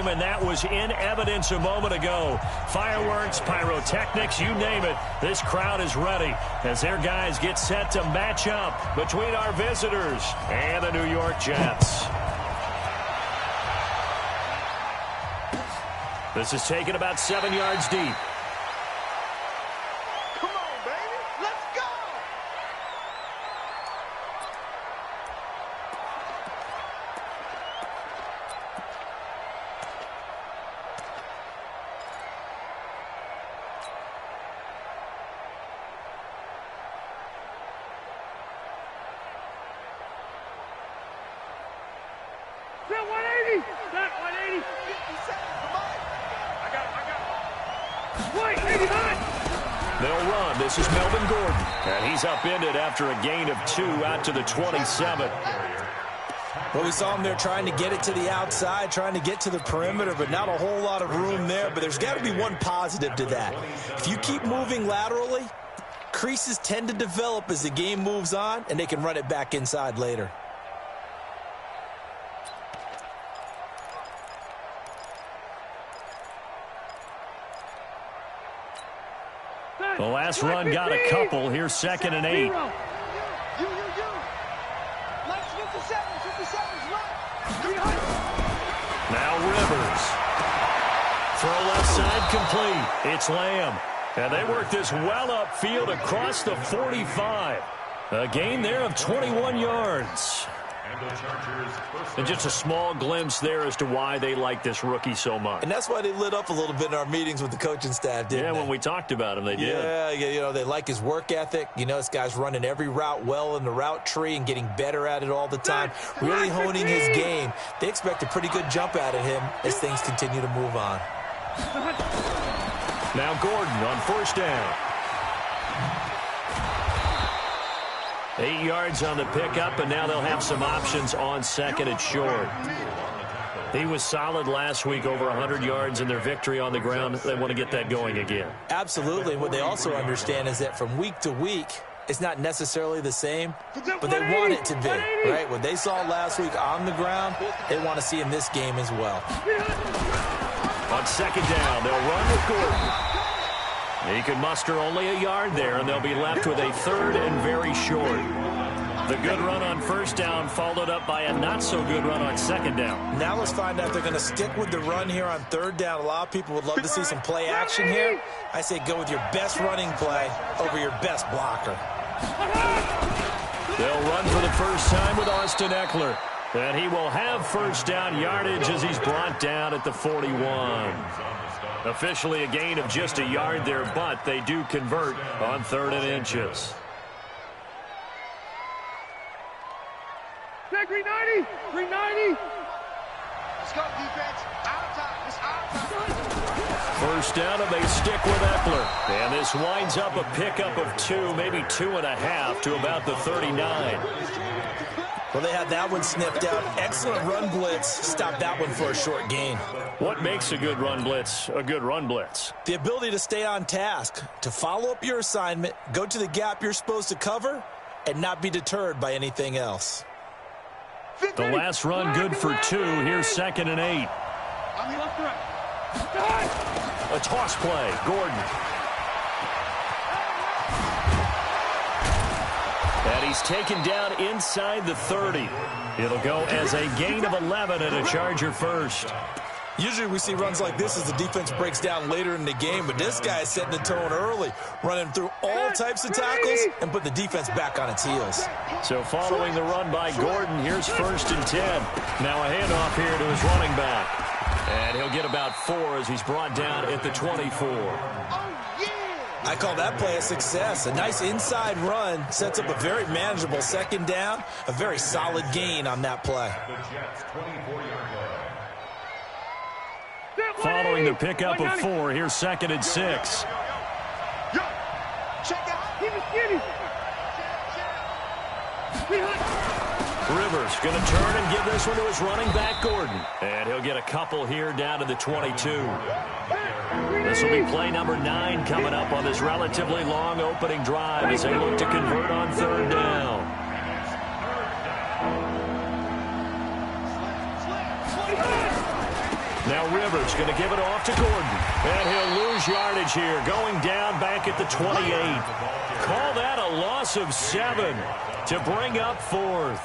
game, and that was in evidence a moment ago. Fireworks, pyrotechnics, you name it. This crowd is ready as their guys get set to match up between our visitors and the New York Jets. This is taken about 7 yards deep. Come on, baby. Let's go. Set 180. Set 180. 57. Come on. I got it. Wait, 89. They'll run. This is Melvin Gordon. And he's upended after a gain of 2 out to the 27. Well, we saw him there trying to get it to the outside, trying to get to the perimeter, but not a whole lot of room there. But there's got to be one positive to that. If you keep moving laterally, creases tend to develop as the game moves on, and they can run it back inside later. The last run got a couple. Here's 2nd and 8. You. Let's 57's right. Now Rivers. Throw left side complete. It's Lamb. And they work this well upfield across the 45. A gain there of 21 yards. And just a small glimpse there as to why they like this rookie so much. And that's why they lit up a little bit in our meetings with the coaching staff, didn't they? Yeah, when we talked about him, they did. Yeah, you know, they like his work ethic. You know, this guy's running every route well in the route tree and getting better at it all the time, really honing his game. They expect a pretty good jump out of him as things continue to move on. Now Gordon on 1st down. 8 yards on the pickup, and now they'll have some options on 2nd and short. He was solid last week, over 100 yards in their victory on the ground. They want to get that going again. Absolutely. And what they also understand is that from week to week, it's not necessarily the same, but they want it to be, right? What they saw last week on the ground, they want to see in this game as well. On 2nd down, they'll run with Gordon. He can muster only a yard there, and they'll be left with a 3rd and very short. The good run on 1st down followed up by a not-so-good run on 2nd down. Now let's find out if they're going to stick with the run here on 3rd down. A lot of people would love to see some play action here. I say go with your best running play over your best blocker. They'll run for the first time with Austin Eckler. And he will have 1st down yardage as he's brought down at the 41. Officially a gain of just a yard there, but they do convert on 3rd and inches. Take 390. 390. Let's go, defense. Out time. It's out time. 1st down, and they stick with Eckler. And this winds up a pickup of 2, maybe 2.5 to about the 39. Well, they had that one sniffed out. Excellent run blitz. Stopped that one for a short gain. What makes a good run blitz a good run blitz? The ability to stay on task, to follow up your assignment, go to the gap you're supposed to cover, and not be deterred by anything else. The last run good for 2. Here's 2nd and 8. A toss play. Gordon. And he's taken down inside the 30. It'll go as a gain of 11 and a Charger 1st. Usually we see runs like this as the defense breaks down later in the game, but this guy is setting the tone early, running through all types of tackles and put the defense back on its heels. So following the run by Gordon, here's 1st and 10. Now a handoff here to his running back. And he'll get about 4 as he's brought down at the 24. I call that play a success. A nice inside run sets up a very manageable 2nd down, a very solid gain on that play. Following the pickup of 4, here's 2nd and 6. Rivers going to turn and give this one to his running back, Gordon. And he'll get a couple here down to the 22. This will be play number 9 coming up on this relatively long opening drive as they look to convert on 3rd down. Now Rivers going to give it off to Gordon. And he'll lose yardage here, going down back at the 28. Call that a loss of 7 to bring up 4th.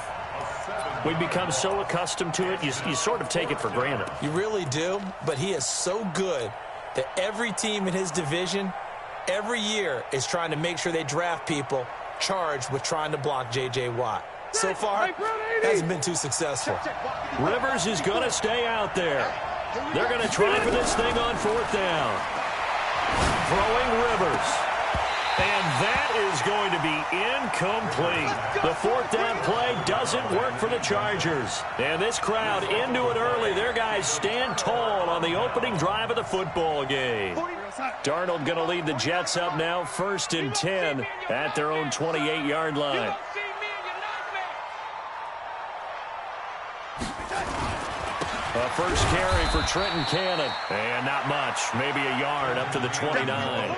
We've become so accustomed to it, you sort of take it for granted. You really do, but he is so good that every team in his division, every year, is trying to make sure they draft people charged with trying to block J.J. Watt. So far, hasn't been too successful. Rivers is going to stay out there. They're going to try for this thing on 4th down. Throwing Rivers. And that is going to be incomplete. The 4th down play doesn't work for the Chargers. And this crowd into it early. Their guys stand tall on the opening drive of the football game. Darnold going to lead the Jets up now, 1st and 10 at their own 28-yard line. A first carry for Trenton Cannon. And not much, maybe a yard up to the 29.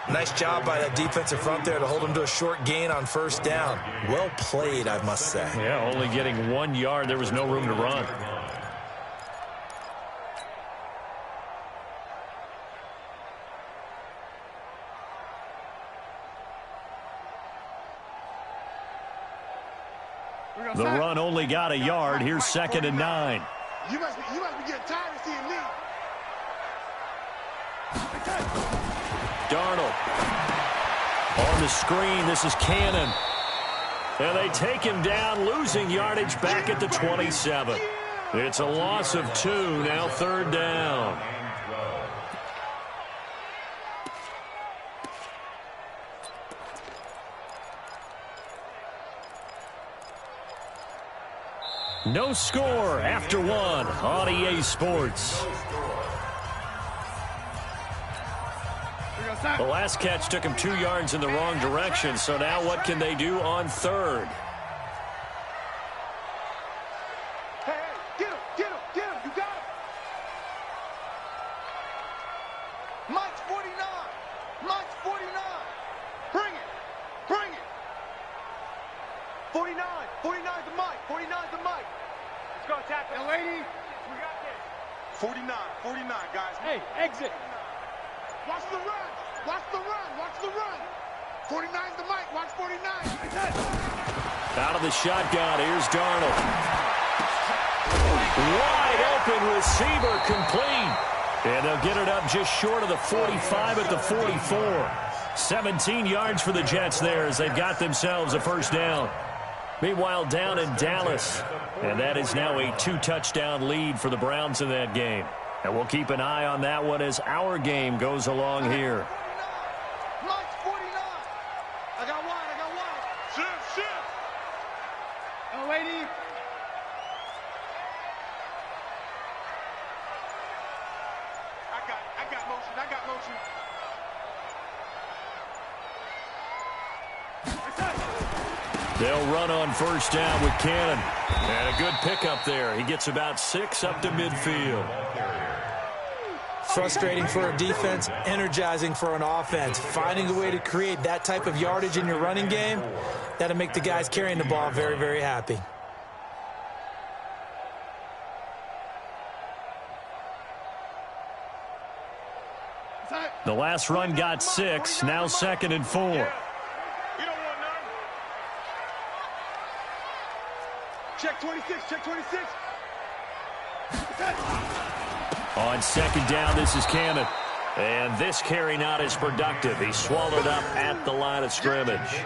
Nice job by that defensive front there to hold him to a short gain on 1st down. Well played, I must say. Yeah, only getting 1 yard. There was no room to run. The run only got a yard. Here's 2nd and 9. You must be getting tired of seeing me. Darnold. On the screen, this is Cannon. And they take him down, losing yardage back at the 27. It's a loss of 2, now 3rd down. No score after 1 on EA Sports. The last catch took him 2 yards in the wrong direction, so now what can they do on 3rd? Hey, get him, you got him. Mike's 49. Bring it. 49 to Mike. 49 to Mike. Let's go, tackle. Now, lady, we got this. 49, guys. Hey, exit. Watch the run. 49's the Mike. Watch 49. Out of the shotgun, here's Darnold. Wide open receiver, complete. And they'll get it up just short of the 45 at the 44. 17 yards for the Jets there as they've got themselves a 1st down. Meanwhile, down in Dallas, and that is now a 2-touchdown lead for the Browns in that game. And we'll keep an eye on that one as our game goes along here. Mike's 49. I got one. Shift. Now, lady. I got motion. They'll run on 1st down with Cannon. And a good pickup there. He gets about 6 up to midfield. Frustrating for a defense, energizing for an offense. Finding a way to create that type of yardage in your running game, that'll make the guys carrying the ball very, very happy. The last run got 6, now 2nd and 4. You don't want none. Check 26. On 2nd down, this is Cannon. And this carry not as productive. He's swallowed up at the line of scrimmage.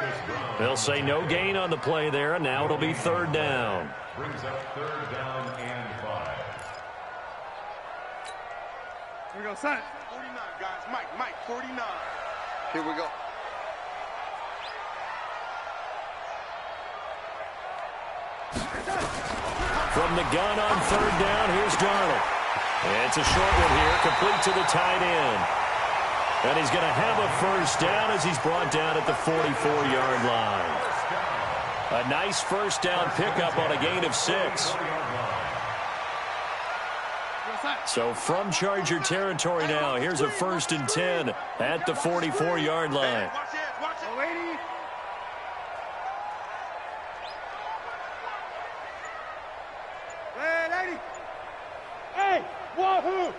They'll say no gain on the play there, and now it'll be 3rd down. Brings up 3rd down and 5. Here we go, son. 49, guys. Mike, 49. Here we go. From the gun on 3rd down, here's Darnold. It's a short one here, complete to the tight end. And he's going to have a 1st down as he's brought down at the 44-yard line. A nice 1st down pickup on a gain of 6. So from Charger territory now, here's a 1st and 10 at the 44-yard line. Watch it. Lady. Hey, lady. Hey. Wahoo!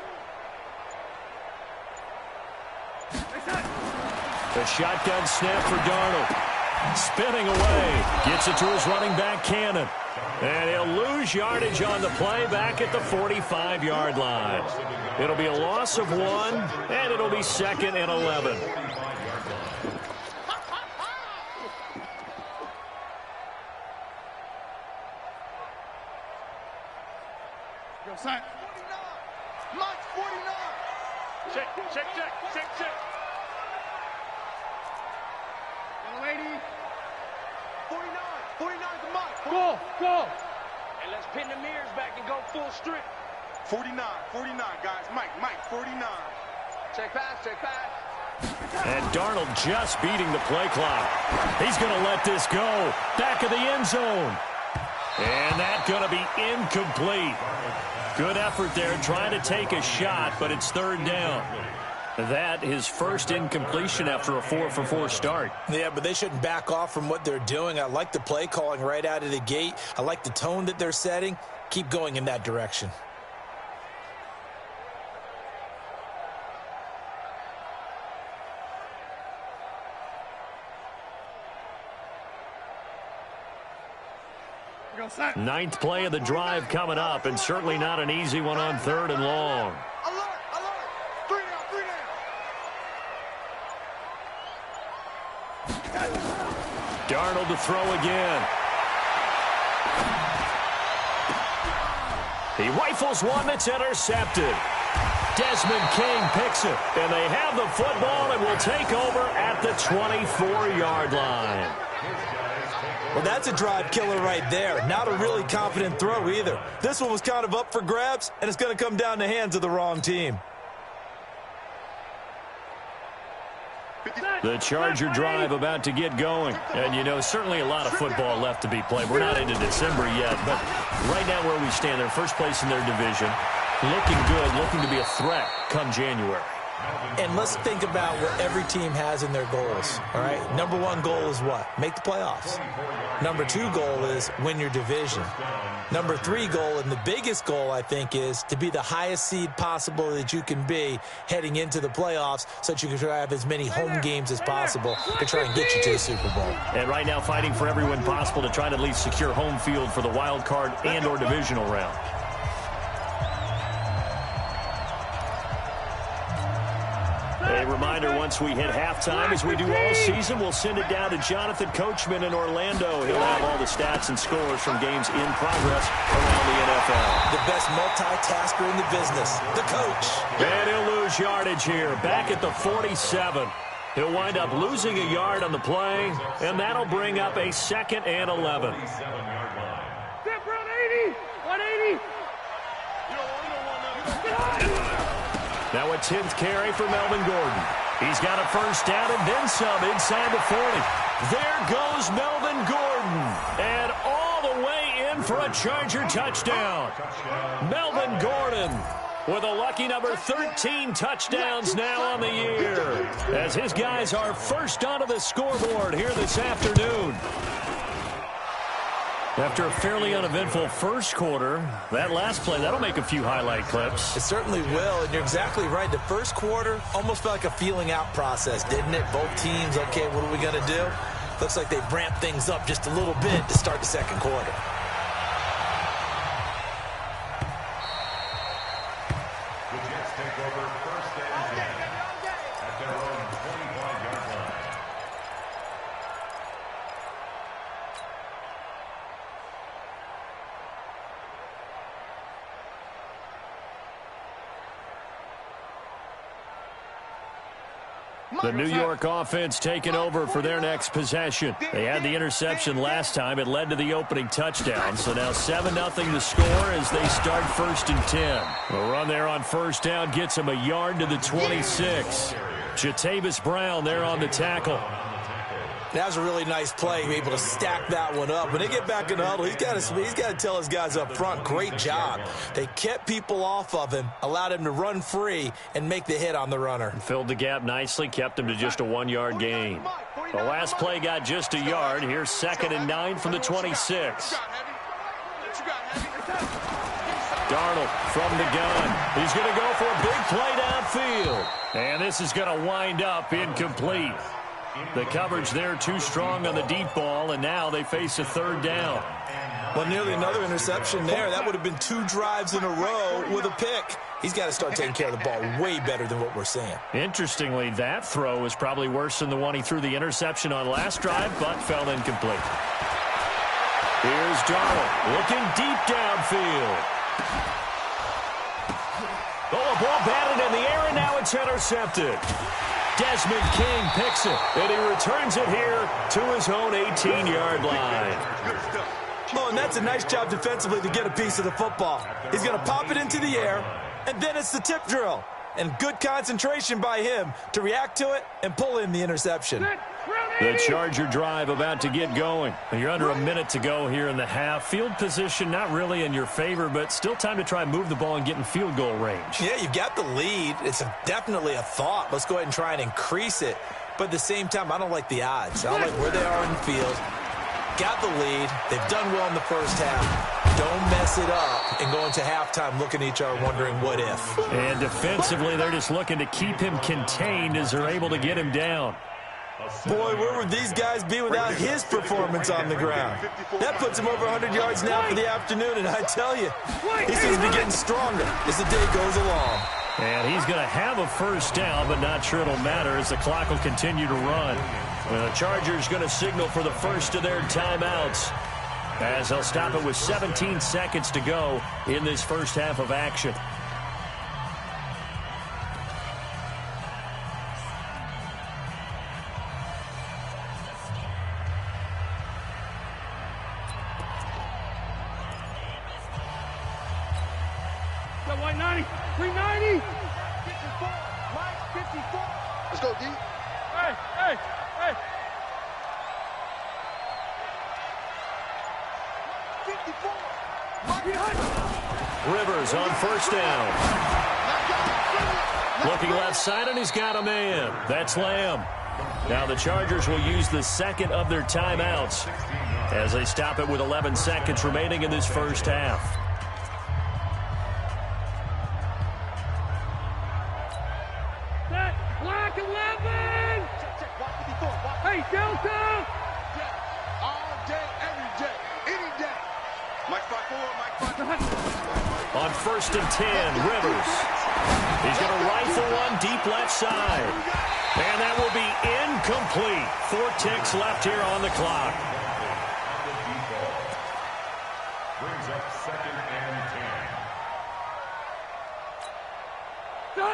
The shotgun snap for Darnold. Spinning away. Gets it to his running back, Cannon. And he'll lose yardage on the play back at the 45-yard line. It'll be a loss of 1, and it'll be 2nd and 11. Go, sign. 49. Mike, 49. Check. Young lady. 49. 49 to Mike. Go. And let's pin the mirrors back and go full strength. 49, guys. Mike, 49. Check pass. And Darnold just beating the play clock. He's going to let this go. Back of the end zone. And that's going to be incomplete. Good effort there trying to take a shot, but it's 3rd down. That his first incompletion after a 4-for-4 start. Yeah, but they shouldn't back off from what they're doing. I like the play calling right out of the gate. I like the tone that they're setting. Keep going in that direction. Go, sign. 9th play of the drive coming up, and certainly not an easy one on 3rd and long. Alert. 3 down. Darnold to throw again. He rifles one that's intercepted. Desmond King picks it, and they have the football and will take over at the 24-yard line. Well, that's a drive killer right there. Not a really confident throw either. This one was kind of up for grabs, and it's going to come down the hands of the wrong team. The Charger drive about to get going. And, you know, certainly a lot of football left to be played. We're not into December yet, but right now where we stand, they're first place in their division. Looking good, looking to be a threat come January. And let's think about what every team has in their goals, all right? Number 1 goal is what? Make the playoffs. Number 2 goal is win your division. Number 3 goal, and the biggest goal, I think, is to be the highest seed possible that you can be heading into the playoffs so that you can try to have as many home games as possible to try and get you to the Super Bowl. And right now fighting for every win possible to try to at least secure home field for the wild card and or divisional round. A reminder, once we hit halftime, as we do all season, we'll send it down to Jonathan Coachman in Orlando. He'll have all the stats and scores from games in progress around the NFL. The best multitasker in the business, the coach. And he'll lose yardage here, back at the 47. He'll wind up losing a yard on the play, and that'll bring up a 2nd and 11. Step around 80. 180. Now a 10th carry for Melvin Gordon. He's got a first down and then some inside the 40. There goes Melvin Gordon. And all the way in for a Charger touchdown. Melvin Gordon with a lucky number 13 touchdowns now on the year, as his guys are first onto the scoreboard here this afternoon. After a fairly uneventful first quarter, that last play, that'll make a few highlight clips. It certainly will, and you're exactly right. The first quarter almost felt like a feeling out process, didn't it? Both teams, okay, what are we going to do? Looks like they've ramped things up just a little bit to start the second quarter. The Jets take over 1st and 10 at their own 25-yard line. The New York offense taking over for their next possession. They had the interception last time. It led to the opening touchdown. So now 7-0 the score as they start 1st and 10. A run there on first down gets him a yard to the 26. Jatavis Brown there on the tackle. That was a really nice play, able to stack that one up. When they get back in the huddle, he's got to tell his guys up front, great job. They kept people off of him, allowed him to run free and make the hit on the runner. Filled the gap nicely, kept him to just a 1-yard gain. The last play got just a yard. Here's 2nd and 9 from the 26. Darnold from the gun. He's going to go for a big play downfield. And this is going to wind up incomplete. The coverage there too strong on the deep ball, and now they face a third down. Well, nearly another interception there. That would have been 2 drives in a row with a pick. He's got to start taking care of the ball way better than what we're seeing. Interestingly, that throw was probably worse than the one he threw the interception on last drive, but fell incomplete. Here's Darnold looking deep downfield. Oh, a ball batted in the air, and now it's intercepted. Desmond King picks it, and he returns it here to his own 18-yard line. Oh, and that's a nice job defensively to get a piece of the football. He's going to pop it into the air, and then it's the tip drill. And good concentration by him to react to it and pull in the interception. The Charger drive about to get going. You're under a minute to go here in the half. Field position not really in your favor, but still time to try and move the ball and get in field goal range. Yeah, you've got the lead. It's definitely a thought. Let's go ahead and try and increase it. But at the same time, I don't like the odds. I don't like where they are in the field. Got the lead. They've done well in the first half. Don't mess it up and go into halftime looking at each other wondering what if. And defensively, they're just looking to keep him contained as they're able to get him down. Boy, where would these guys be without his performance on the ground? That puts him over 100 yards now for the afternoon, and I tell you, he seems to be getting stronger as the day goes along. And he's going to have a first down, but not sure it'll matter as the clock will continue to run. Well, the Chargers going to signal for the first of their timeouts as they'll stop it with 17 seconds to go in this first half of action. Got 190, 390. 54, Mike, 54. Let's go, D. Hey, hey, hey. 54. Rivers on first down. Looking left side, and he's got a man. That's Lamb. Now the Chargers will use the second of their timeouts as they stop it with 11 seconds remaining in this first half. Black 11. Hey, Delta. All day, every day, any day. Mike 5-4, Mike 5-4. On first and 10, Rivers. He's going to rifle one deep left side. And that will be incomplete. 4 ticks left here on the clock. Brings up second and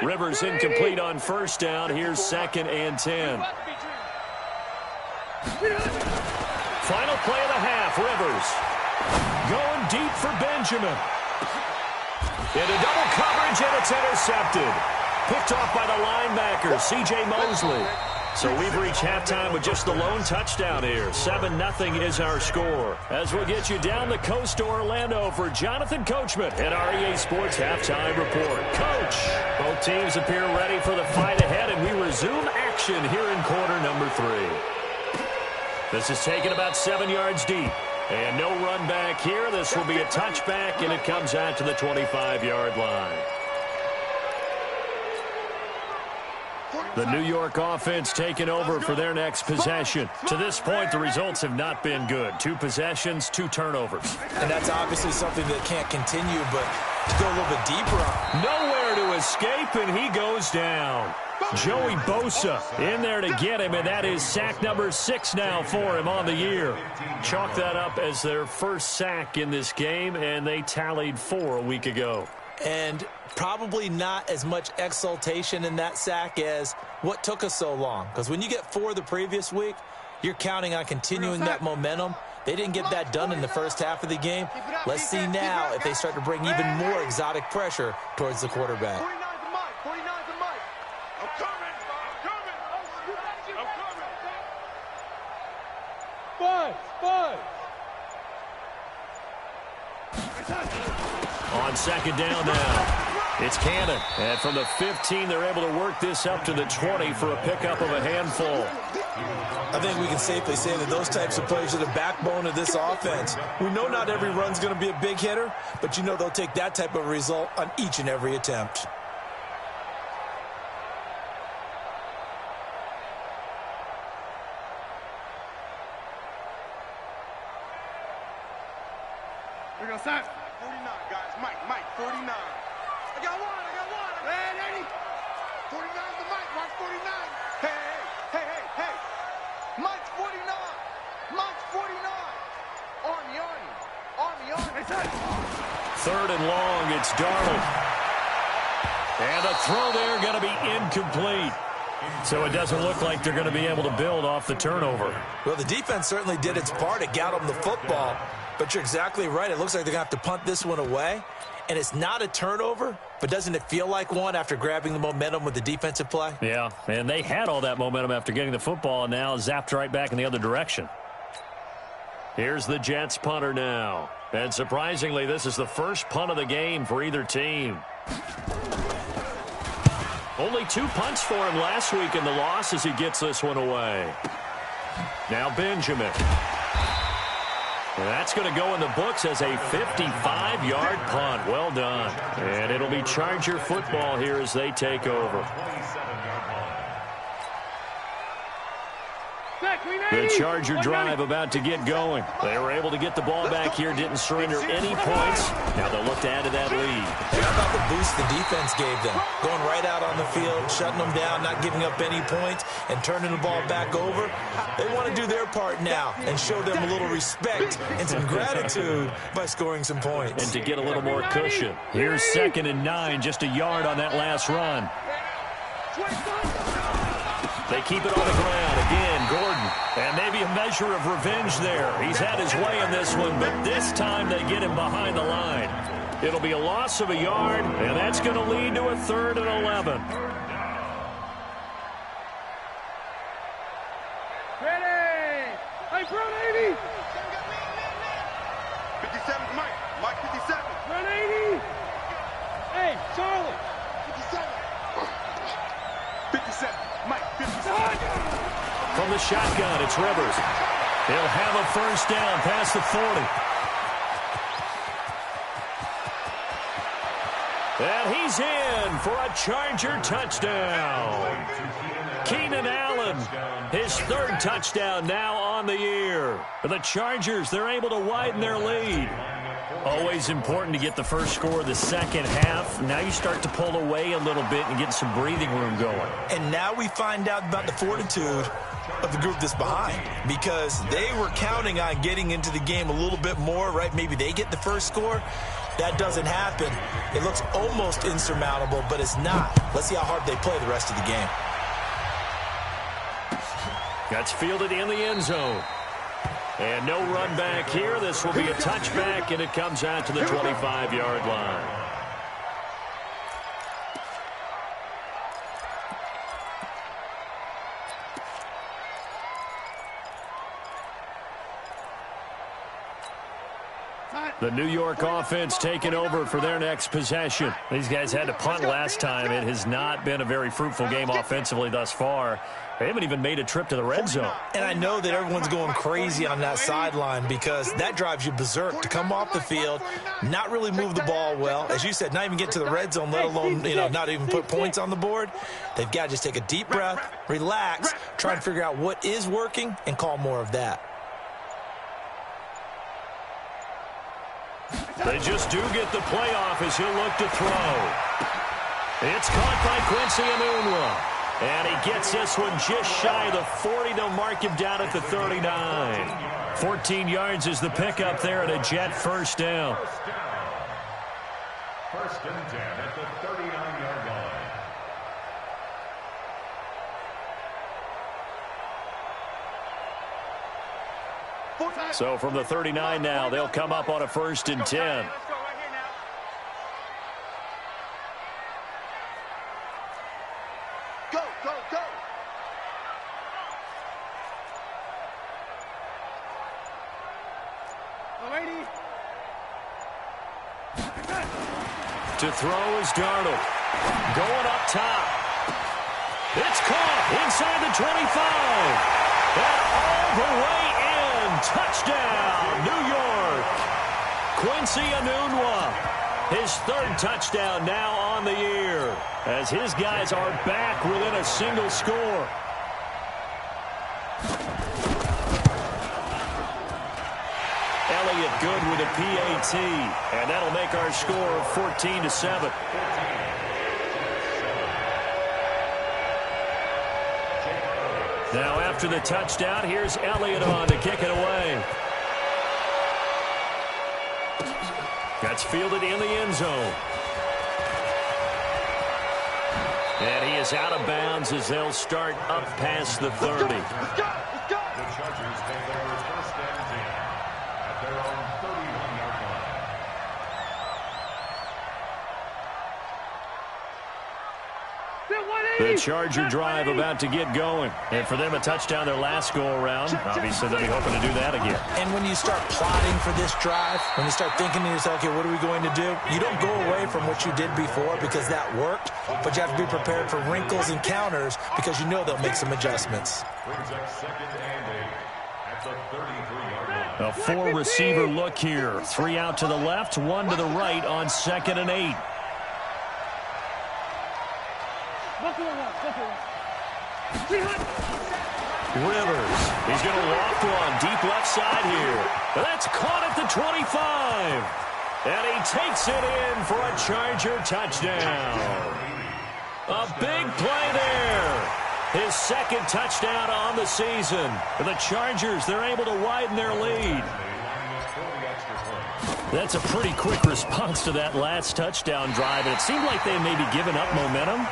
10. Rivers incomplete on first down. Here's second and 10. Final play of the half, Rivers. Going deep for Benjamin. Into double coverage, and it's intercepted. Picked off by the linebacker, C.J. Mosley. So we've reached halftime with just the lone touchdown here. 7-0 is our score. As we'll get you down the coast to Orlando for Jonathan Coachman at our EA Sports Halftime Report. Coach, both teams appear ready for the fight ahead, and we resume action here in quarter number 3. This is taken about 7 yards deep. And no run back here. This will be a touchback, and it comes out to the 25-yard line. The New York offense taking over for their next possession. To this point, the results have not been good. 2 possessions, 2 turnovers. And that's obviously something that can't continue, but to go a little bit deeper on. Nowhere to escape, and he goes down. Joey Bosa in there to get him, and that is sack number 6 now for him on the year. Chalk that up as their first sack in this game, and they tallied 4 a week ago. And probably not as much exultation in that sack as what took us so long. Because when you get 4 the previous week, you're counting on continuing that momentum. They didn't get that done in the first half of the game. Let's see now if they start to bring even more exotic pressure towards the quarterback. 49 to Mike, 49 to Mike. I'm coming, I'm coming. Buzz. On second down now, it's Cannon. And from the 15, they're able to work this up to the 20 for a pickup of a handful. I think we can safely say that those types of players are the backbone of this offense. We know not every run's going to be a big hitter, but you know they'll take that type of result on each and every attempt. We're going to start. 49, guys. Mike, 49. I got one. Red 80. 49 to Mike. Watch 49. Hey. Mike's 49. Mike's 49. Army. Hey, son. 3rd and long, it's Darnold. And a throw there going to be incomplete. So it doesn't look like they're going to be able to build off the turnover. Well, the defense certainly did its part. It got them the football. But you're exactly right. It looks like they're going to have to punt this one away. And it's not a turnover, but doesn't it feel like one after grabbing the momentum with the defensive play? Yeah, and they had all that momentum after getting the football and now zapped right back in the other direction. Here's the Jets punter now. And surprisingly, this is the first punt of the game for either team. Only 2 punts for him last week in the loss as he gets this one away. Now Benjamin. And that's going to go in the books as a 55-yard punt. Well done. And it'll be Charger football here as they take over. The Charger drive about to get going. They were able to get the ball back here, didn't surrender any points. Now they'll look to add to that lead. How about the boost the defense gave them? Going right out on the field, shutting them down, not giving up any points, and turning the ball back over. They want to do their part now and show them a little respect and some gratitude by scoring some points. And to get a little more cushion. Here's 2nd and 9, just a yard on that last run. They keep it on the ground. Again, Gordon. And maybe a measure of revenge there. He's had his way in this one, but this time they get him behind the line. It'll be a loss of a yard, and that's going to lead to a 3rd and 11. Ready. Hey, front 80. 57, Mike 57. Front 80. Hey, Charlie. 57. 57, Mike 57. From the shotgun, it's Rivers. He'll have a first down past the 40. And he's in for a Charger touchdown. Keenan Allen, his 3rd touchdown now on the year. For the Chargers, they're able to widen their lead. Always important to get the first score of the second half. Now you start to pull away a little bit and get some breathing room going. And now we find out about the fortitude of the group that's behind, because they were counting on getting into the game a little bit more, right? Maybe they get the first score. That doesn't happen. It looks almost insurmountable, but it's not. Let's see how hard they play the rest of the game. That's fielded in the end zone. And no run back here. This will be a touchback, and it comes out to the 25-yard line. The New York offense taking over for their next possession. These guys had to punt last time. It has not been a very fruitful game offensively thus far. They haven't even made a trip to the red zone. And I know that everyone's going crazy on that sideline because that drives you berserk to come off the field, not really move the ball well. As you said, not even get to the red zone, let alone, not even put points on the board. They've got to just take a deep breath, relax, try and figure out what is working, and call more of that. They just do get the playoff as he'll look to throw. It's caught by Quincy Enunwa. And he gets this one just shy of the 40. They'll mark him down at the 39. 14 yards is the pickup there, and a Jet first down. First and 10 at the 39-yard line. So from the 39 now, they'll come up on a 1st and 10. Go, go, go. To throw is Darnold. Going up top. It's caught inside the 25. And all the way in. Touchdown, New York. Quincy Enunwa, his third touchdown now on the year, as his guys are back within a single score. Elliott good with a PAT, and that'll make our score 14-7. Now after the touchdown, here's Elliott on to kick it away. That's fielded in the end zone. And he is out of bounds as they'll start up past the 30. The Chargers take over first and 10 at their own 31-yard line. The Charger drive about to get going. And for them, a touchdown their last go-around. Obviously, they'll be hoping to do that again. And when you start plotting for this drive, when you start thinking to yourself, okay, what are we going to do? You don't go away from what you did before because that worked, but you have to be prepared for wrinkles and counters because you know they'll make some adjustments. Brings up second and 8 at the 33-yard line. A four-receiver look here. 3 out to the left, 1 to the right on 2nd and 8. Rivers, he's going to loft one deep left side here. That's caught at the 25. And he takes it in for a Charger touchdown. A big play there. His second touchdown on the season. For the Chargers, they're able to widen their lead. That's a pretty quick response to that last touchdown drive. And it seemed like they may be giving up momentum.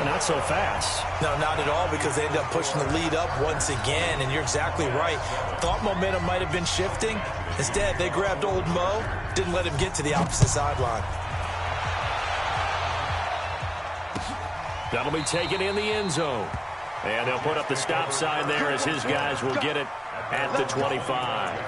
Not so fast. No, not at all, because they end up pushing the lead up once again, and you're exactly right. Thought momentum might have been shifting. Instead, they grabbed old Mo, didn't let him get to the opposite sideline. That'll be taken in the end zone. And they'll put up the stop sign there as his guys will get it at the 25.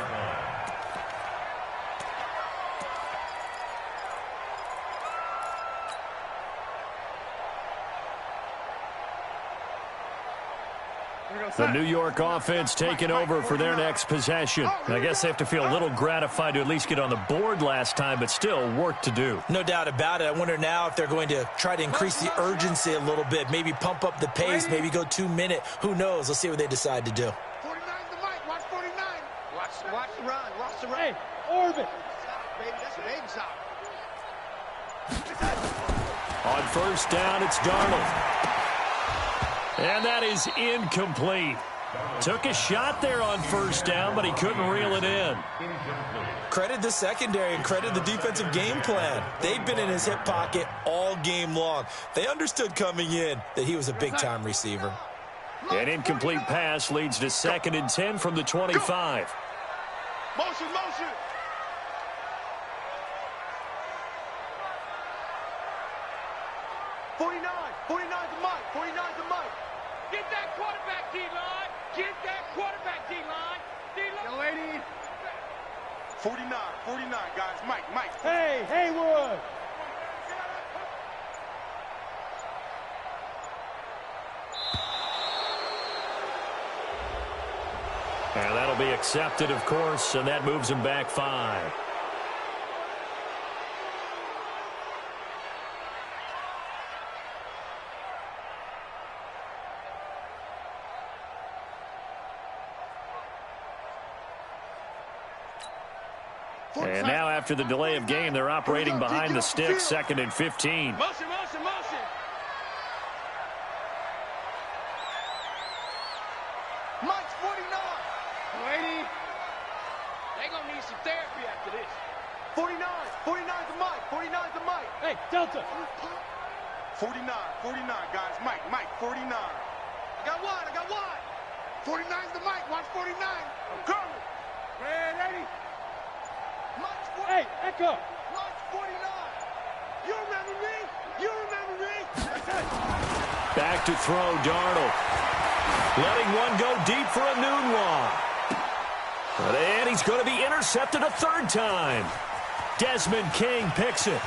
The New York offense taking over for their next possession. I guess they have to feel a little gratified to at least get on the board last time, but still work to do. No doubt about it. I wonder now if they're going to try to increase the urgency a little bit, maybe pump up the pace, maybe go 2-minute. Who knows? Let's see what they decide to do. 49 the mic. Watch 49. Watch the run. Watch the run. Hey, orbit. Baby, that's a baby shot. On first down, it's Darnold. And that is incomplete. Took a shot there on first down, but he couldn't reel it in. Credit the secondary and credit the defensive game plan. They've been in his hip pocket all game long. They understood coming in that he was a big-time receiver. An incomplete pass leads to 2nd and 10 from the 25. Motion. 49 the mic. 49 the mic. Get that quarterback, D-line. Get that quarterback, D-line. D-line. Yo, lady. 49, guys. Mike. Hey, Haywood. And that'll be accepted, of course, and that moves him back 5. And now after the delay of game, they're operating behind the sticks, 2nd and 15. Motion. Mike's 49. Lady. They gonna need some therapy after this. 49 the mic. 49 the mic. Hey, Delta. 49, guys. Mike. 49. I got one. 49's the mic. Watch 49. I'm coming. Ready. Mike's 49. Hey, Echo. Mike's 49. You remember me? Back to throw, Darnold. Letting one go deep for Enunwa. And he's going to be intercepted a 3rd time. Desmond King picks it.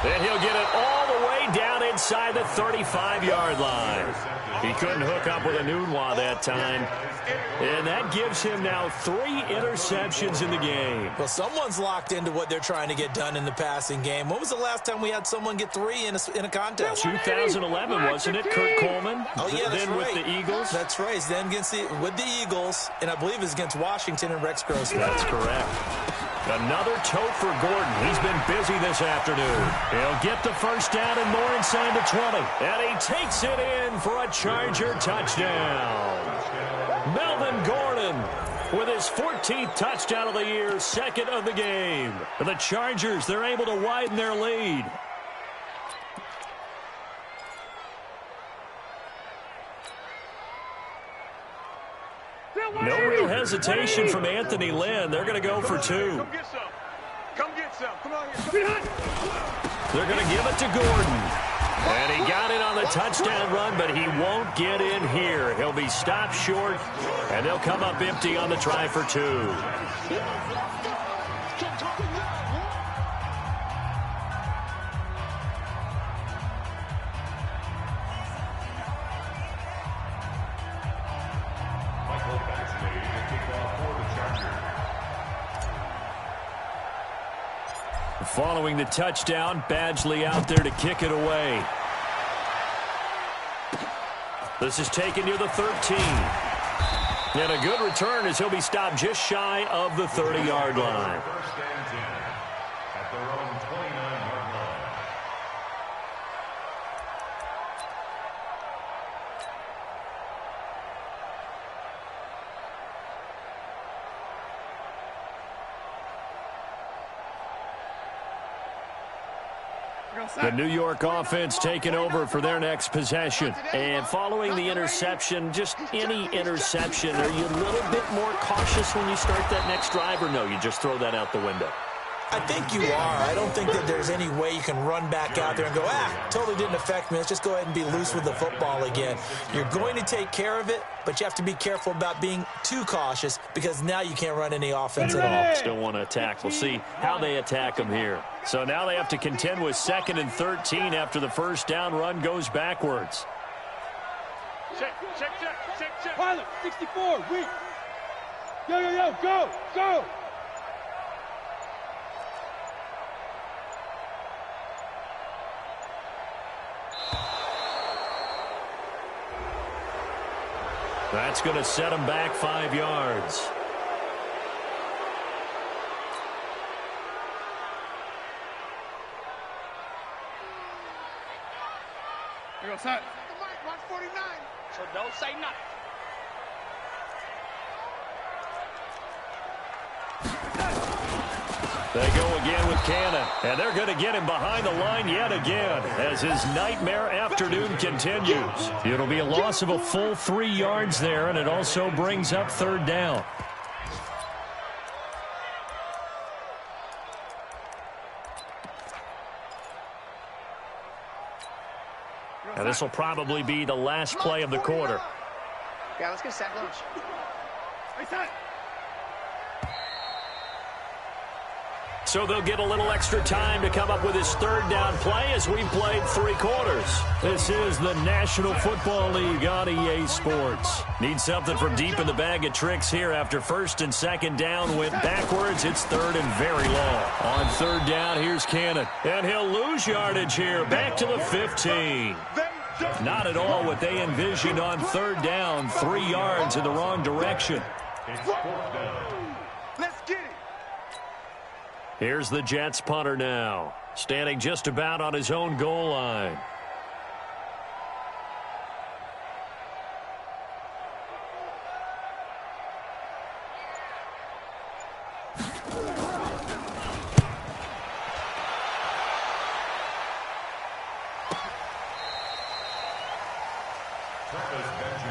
And he'll get it all the way down inside the 35-yard line. He couldn't hook up with a Nunwa that time. And that gives him now 3 interceptions in the game. Well, someone's locked into what they're trying to get done in the passing game. When was the last time we had someone get 3 in a contest? 2011, wasn't it, Kurt Coleman? Oh, yeah, that's then right. with the Eagles? That's right. Then with the Eagles, and I believe it's against Washington and Rex Grossman. That's correct. Another tote for Gordon. He's been busy this afternoon. He'll get the first down and more inside the 20. And he takes it in for a Charger touchdown. Melvin Gordon with his 14th touchdown of the year, second of the game. For the Chargers, they're able to widen their lead. No real hesitation from Anthony Lynn. They're going to go for 2. Come get some. Come get some. Come on here. They're going to give it to Gordon. And he got it on the touchdown run, but he won't get in here. He'll be stopped short, and they'll come up empty on the try for 2. Following the touchdown, Badgley out there to kick it away. This is taken near the 13. And a good return as he'll be stopped just shy of the 30-yard line. First and 10 at their own 29-yard line. The New York offense taking over for their next possession. And following the interception, just any interception, are you a little bit more cautious when you start that next drive, or no, you just throw that out the window? I think you are. I don't think that there's any way you can run back out there and go, totally didn't affect me. Let's just go ahead and be loose with the football again. You're going to take care of it, but you have to be careful about being too cautious because now you can't run any offense at all. Still want to attack. We'll see how they attack them here. So now they have to contend with 2nd and 13 after the first down run goes backwards. Check. Pilot, 64, weak. Yo, go. That's going to set them back 5 yards. Here goes that. The mic, 149. So don't say nothing. They go again with Cannon, and they're going to get him behind the line yet again as his nightmare afternoon continues. It'll be a loss of a full 3 yards there, and it also brings up 3rd down. And this will probably be the last play of the quarter. Yeah, let's get sack lunch. So they'll get a little extra time to come up with his 3rd down play as we've played 3 quarters. This is the National Football League on EA Sports. Need something from deep in the bag of tricks here after 1st and 2nd down went backwards. It's 3rd and very long. On 3rd down, here's Cannon. And he'll lose yardage here, back to the 15. Not at all what they envisioned on 3rd down. 3 yards in the wrong direction. It's 4th down. Let's get it. Here's the Jets punter now, standing just about on his own goal line.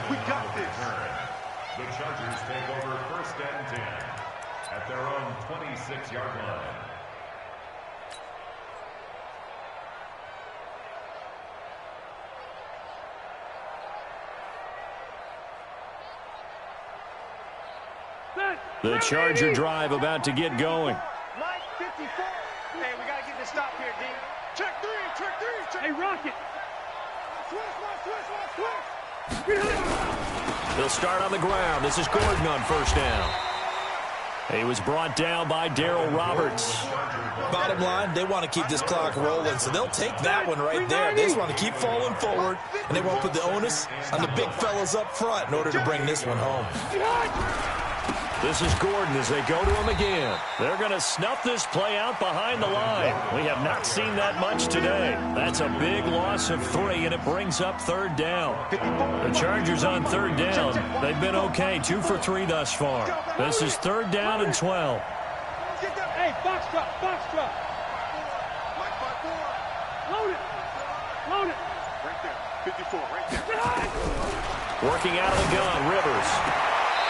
We got this. The Chargers take over 1st and 10 at their own 26-yard line. The Charger drive about to get going. Mike, 54. Hey, we got to get this stop here, D. Check 3. Hey, Rocket, They'll start on the ground. This is Gordon on first down. He was brought down by Darryl Roberts. Bottom line, they want to keep this clock rolling, so they'll take that one right there. They just want to keep falling forward, and they won't put the onus on the big fellas up front in order to bring this one home. This is Gordon as they go to him again. They're going to snuff this play out behind the line. We have not seen that much today. That's a big loss of 3, and it brings up third down. The Chargers on third down. They've been okay, 2 for 3 thus far. This is third down and 12. Hey, box drop, box drop. Load it. Load it. Right there. 54, right there. Working out of the gun, Rivers.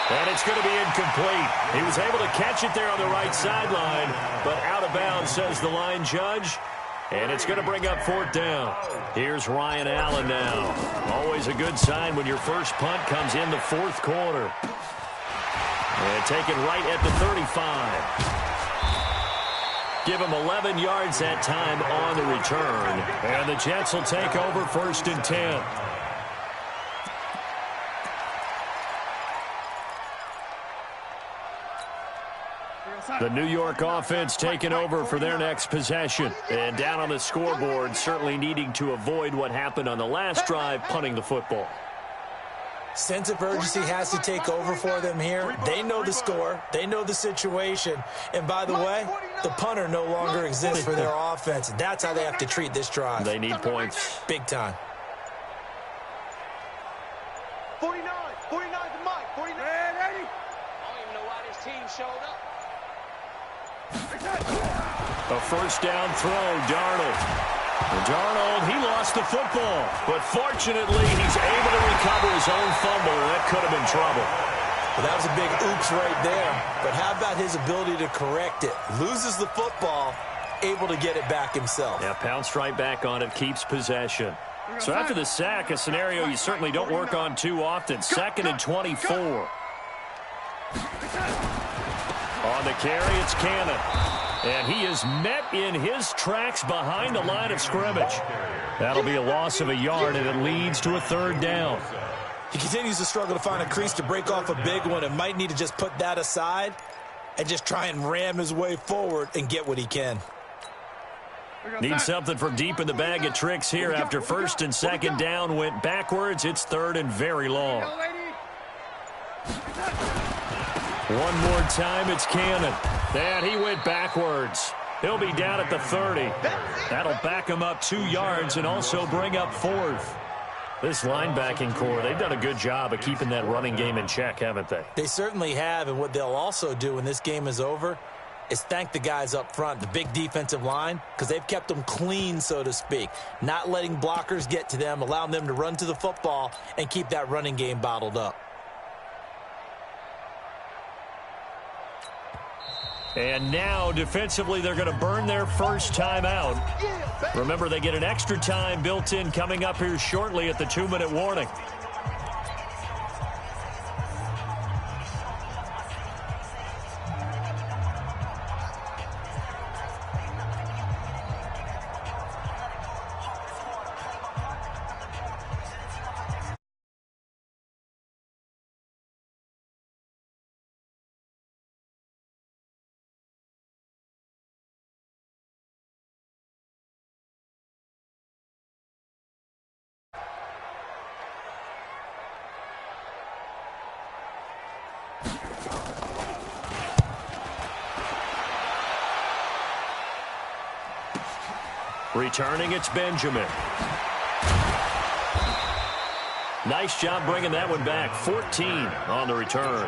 And it's going to be incomplete. He was able to catch it there on the right sideline, but out of bounds, says the line judge. And it's going to bring up fourth down. Here's Ryan Allen now. Always a good sign when your first punt comes in the fourth quarter. And taken right at the 35. Give him 11 yards that time on the return. And the Jets will take over first and 10. The New York offense taking over for their next possession. And down on the scoreboard, certainly needing to avoid what happened on the last drive, punting the football. Sense of urgency has to take over for them here. They know the score. They know the situation. And by the way, the punter no longer exists for their offense. That's how they have to treat this drive. They need points. Big time. 49. 49 to Mike. 49. I don't even know why this team showed up. A first down throw, Darnold. Darnold, he lost the football, but fortunately he's able to recover his own fumble, and that could have been trouble. Well, that was a big oops right there, but how about his ability to correct it? Loses the football, able to get it back himself. Yeah, pounced right back on it, keeps possession. So after the sack, a scenario you certainly don't work on too often. 2nd and 24. On the carry, it's Cannon. And he is met in his tracks behind the line of scrimmage. That'll be a loss of a yard, and it leads to a third down. He continues to struggle to find a crease to break off a big one and might need to just put that aside and just try and ram his way forward and get what he can. Need something from deep in the bag of tricks here after first and second down went backwards. It's third and very long. One more time, it's Cannon. And he went backwards. He'll be down at the 30. That'll back him up 2 yards and also bring up fourth. This linebacking core, they've done a good job of keeping that running game in check, haven't they? They certainly have, and what they'll also do when this game is over is thank the guys up front, the big defensive line, because they've kept them clean, so to speak, not letting blockers get to them, allowing them to run to the football and keep that running game bottled up. And now, defensively, they're going to burn their first time out. Remember, they get an extra time built in coming up here shortly at the 2-minute warning. Returning, it's Benjamin. Nice job bringing that one back. 14 on the return.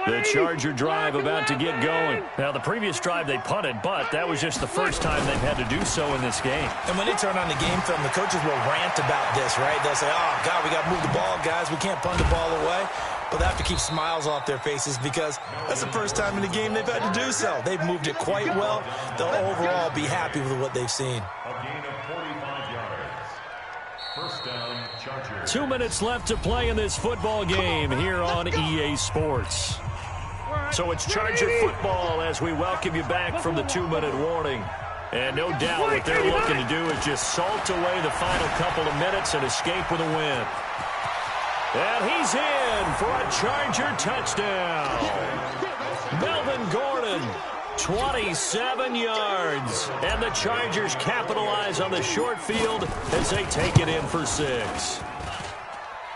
The Charger drive about to get going. Now, the previous drive they punted, but that was just the first time they've had to do so in this game. And when they turn on the game film, the coaches will rant about this, right? They'll say, oh, God, we got to move the ball, guys. We can't punt the ball away. But they have to keep smiles off their faces because that's the first time in the game they've had to do so. They've moved it quite well. They'll overall be happy with what they've seen. A gain of 45 yards. First down, Chargers. 2 minutes left to play in this football game here on EA Sports. So it's Charger football as we welcome you back from the 2-minute warning. And no doubt what they're looking to do is just salt away the final couple of minutes and escape with a win. And he's in for a Charger touchdown. Melvin Gordon, 27 yards. And the Chargers capitalize on the short field as they take it in for 6.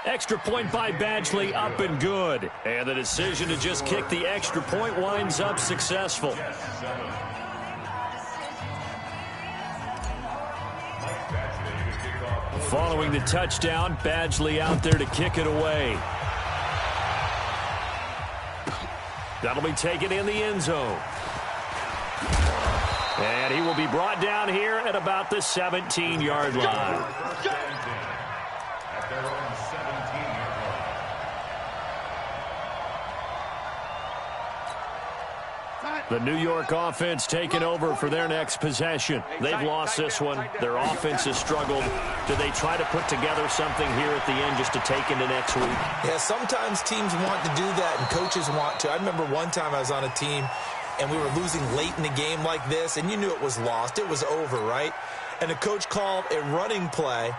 Extra point by Badgley up and good. And the decision to just kick the extra point winds up successful. Following the touchdown, Badgley out there to kick it away. That'll be taken in the end zone. And he will be brought down here at about the 17-yard line. At their own 17-yard line. The New York offense taking over for their next possession. They've lost this one. Their offense has struggled. Do they try to put together something here at the end just to take into next week? Yeah, sometimes teams want to do that and coaches want to. I remember one time I was on a team and we were losing late in the game like this, and you knew it was lost. It was over, right? And the coach called a running play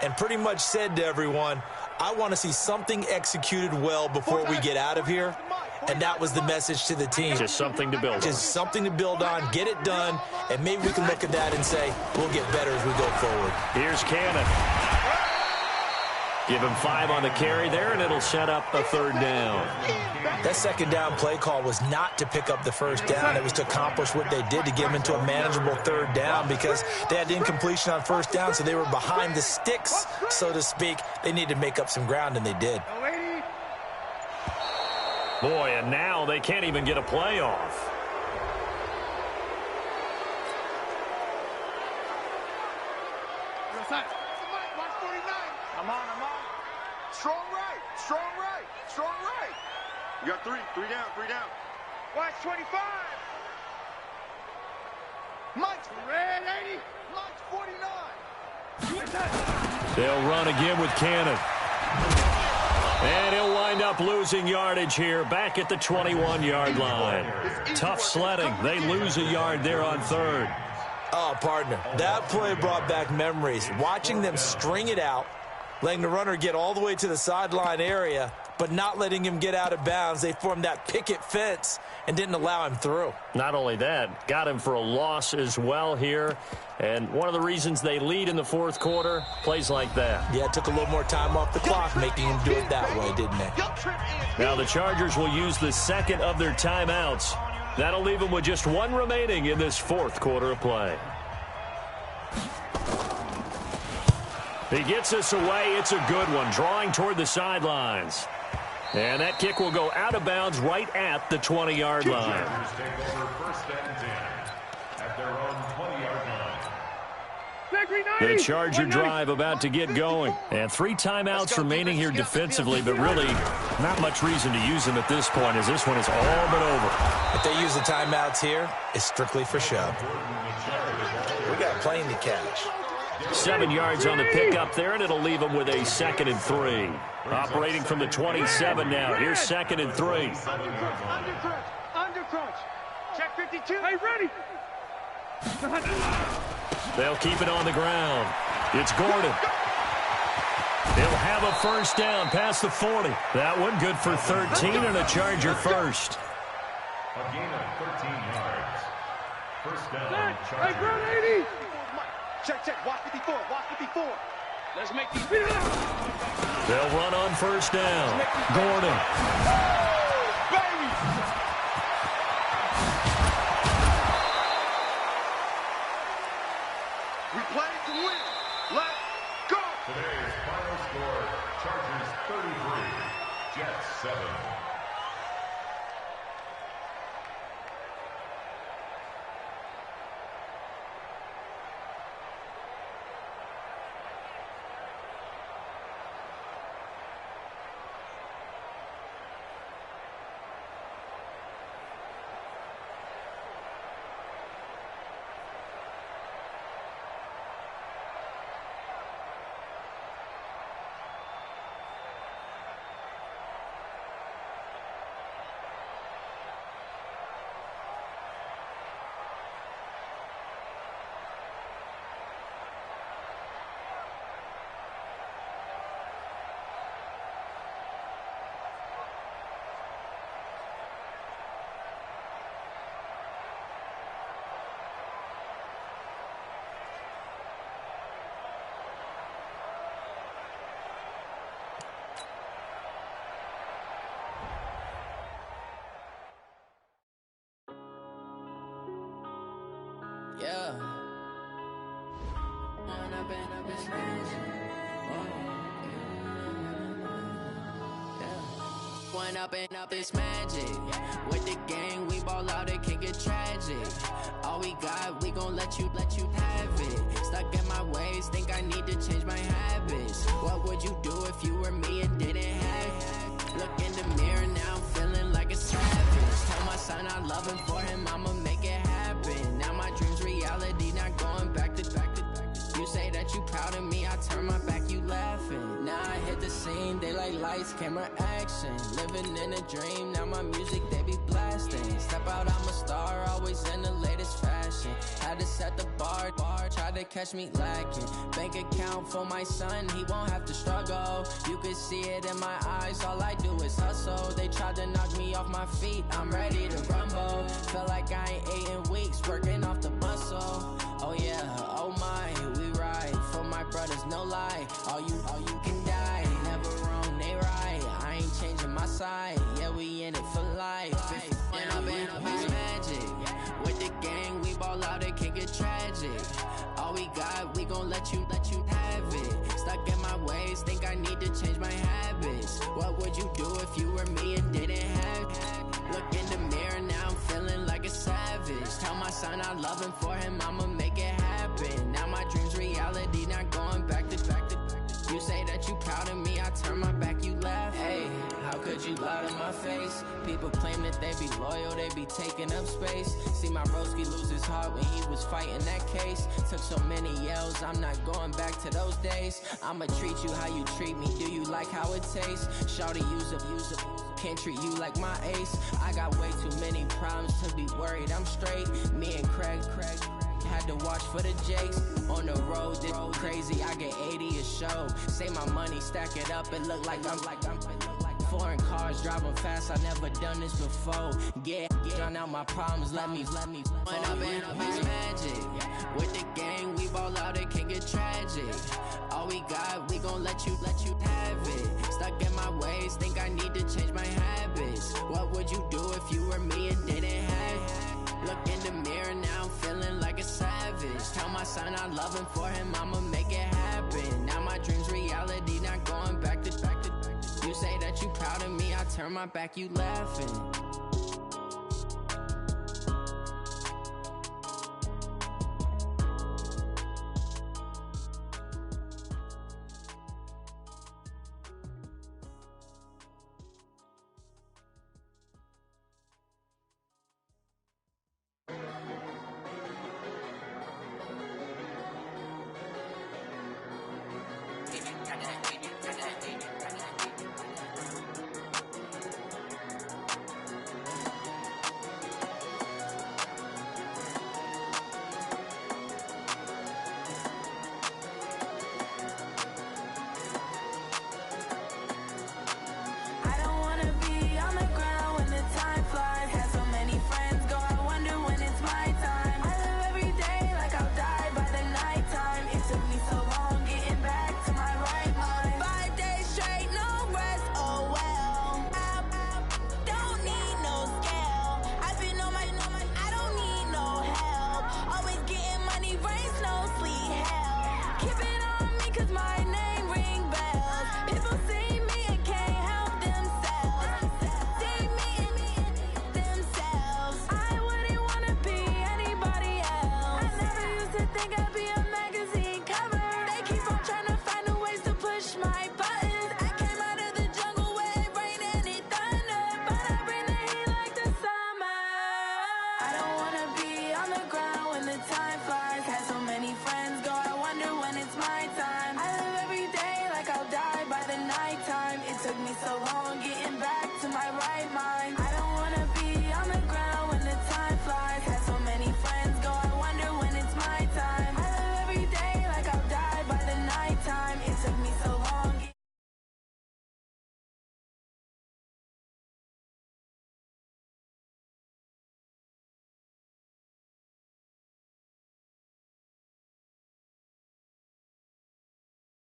and pretty much said to everyone, I want to see something executed well before we get out of here. And that was the message to the team. Just something to build on. Just something to build on, get it done, and maybe we can look at that and say, we'll get better as we go forward. Here's Cannon. Give him 5 on the carry there, and it'll set up a 3rd down. That 2nd down play call was not to pick up the 1st down. It was to accomplish what they did to get them into a manageable 3rd down because they had incompletion on 1st down, so they were behind the sticks, so to speak. They needed to make up some ground, and they did. Boy, and now they can't even get a play off. I'm on. Strong right. You got 3 down. Watch 25. Mike's red 80. Mike's 49. They'll run again with Cannon. And he'll wind up losing yardage here back at the 21-yard line. Tough sledding. They lose a yard there on 3rd. Oh, partner, that play brought back memories. Watching them string it out, letting the runner get all the way to the sideline area, but not letting him get out of bounds. They formed that picket fence and didn't allow him through. Not only that, got him for a loss as well here. And one of the reasons they lead in the 4th quarter, plays like that. Yeah, it took a little more time off the clock, making him do it that way, didn't they? Now the Chargers will use the 2nd of their timeouts. That'll leave them with just 1 remaining in this 4th quarter of play. He gets us away. It's a good one, drawing toward the sidelines. And that kick will go out of bounds right at the 20-yard line. Chargers take over 1st and 10 at their own 20-yard line. The Charger drive about to get going. And 3 timeouts remaining here defensively, but really not much reason to use them at this point as this one is all but over. If they use the timeouts here, it's strictly for show. We got a plane to catch. 7 yards on the pickup there, and it'll leave them with a 2nd and 3. Operating from the 27 now. Here's 2nd and 3. Under crunch. Check 52. Hey, ready. They'll keep it on the ground. It's Gordon. He'll have a 1st down past the 40. That one good for 13 and a Charger first. A gain of 13 yards. 1st down, Hey, Chargers. run 80. Check. Watch 54. Let's make these. They'll run on 1st down. Gordon. Baby. We play to win. Let's go. Today's final score, Chargers 33, Jets 7. Yeah. When I've been smashed. When up and up, it's magic. With the gang, we ball out, it can get tragic. All we got, we gon' let you have it. Stuck in my ways, think I need to change my habits. What would you do if you were me and didn't have it? Look in the mirror, now I'm feeling like a savage. Tell my son I love him, for him I'ma make it happen. Now my dream's reality, not going back to. You say that you proud of me, I turn my back, you laughing. Now I hit the scene, they like lights, camera, action. Living in a dream, now my music, they be blasting. Step out, I'm a star, always in the latest fashion. Had to set the bar, try to catch me lacking. Bank account for my son, he won't have to struggle. You can see it in my eyes, all I do is hustle. They tried to knock me off my feet, I'm ready to rumble. Feel like I ain't ate in weeks, working off the muscle. Oh yeah, oh my, we ride for my brothers, no lie. All you can die, never wrong, they right. I ain't changing my side, yeah, we in it for life. When I've been it's magic. With the gang, we ball out, it can get tragic. All we got, we gon' let you have it. Stuck in my ways, think I need to change my habits. What would you do if you were me and didn't have it? Look in the mirror, now I'm feeling like a savage. Tell my son I love him, for him I'ma make it happen. Now my dream's reality, not going back to. You say that you proud of me, I turn my back, you laugh. Hey, how could you lie to my face? People claim that they be loyal, they be taking up space. See my broski lose his heart when he was fighting that case. Took so many yells, I'm not going back to those days. I'ma treat you how you treat me, do you like how it tastes? Shawty, use up. Can't treat you like my ace. I got way too many problems to be worried, I'm straight. Me and Craig had to watch for the Jakes. On the road, this crazy, I get 80 a show. Say my money, stack it up, it look like I'm foreign cars, driving fast, I never done this before. Get drown out my problems, let me. When I've been it's magic. With the gang, we ball out, it can get tragic. All we got, we gon' let you have it. Stuck in my ways, think I need to change my habits. What would you do if you were me and didn't have it? Look in the mirror, now I'm feeling like a savage. Tell my son I love him, for him I'ma make it happen. Now my dream's reality, not going back to. You say that you proud of me, I turn my back, you laughing.